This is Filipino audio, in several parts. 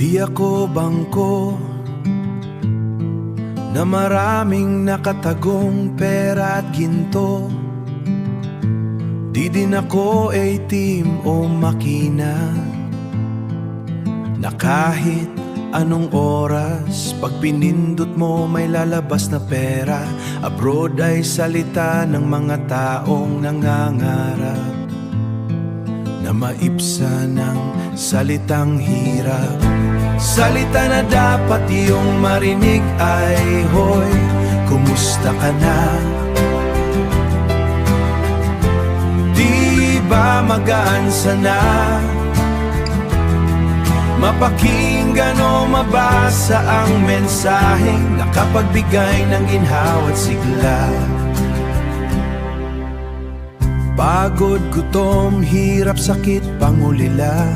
Di ako bangko na maraming nakatagong pera at ginto. Di din ako ATM o makina na kahit anong oras pag pinindot mo may lalabas na pera. Abroad ay salita ng mga taong nangangarap na maipsa ng salitang hirap. Salita na dapat iyong marinig ay, hoy, kumusta ka na? Di ba magaan sana mapakinggan o mabasa ang mensaheng nakapagbigay ng ginhawa at sigla? Pagod, gutom, hirap, sakit, pangulila,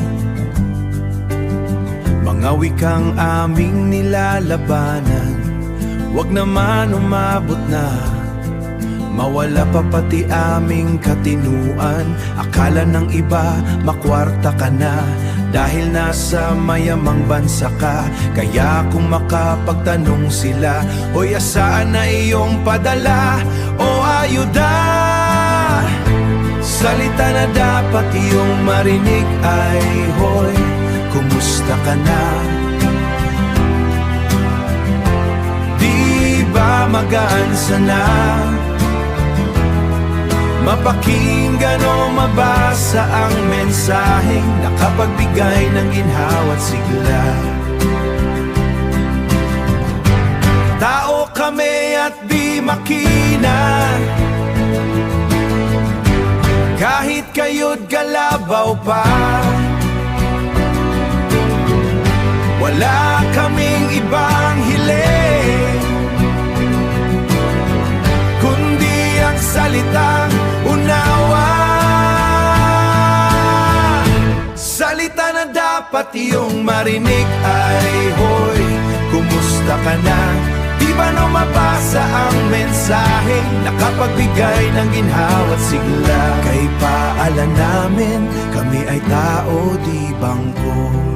mga wikang aming nilalabanan. Huwag naman umabot na mawala pa pati aming katinuan. Akala ng iba makwarta ka na dahil nasa mayamang bansa ka. Kaya kung makapagtanong sila, hoy, asaan na iyong padala o ayuda? Salita na dapat iyong marinig ay, hoy, kumusta ka na? Di ba magaan sana mapakinggan o mabasa ang mensaheng nakapagbigay ng ginhawa at sigla? Tao kami at di makina, kahit kayo't galabaw pa. Wala kaming ibang hiling kundi ang salitang unawa. Salita na dapat iyong marinig ay, hoy, kumusta ka na? Di ba no mabasa ang mensaheng nakapagbigay ng ginhawa at sigla? Kay paalam namin, kami ay tao, di bangko.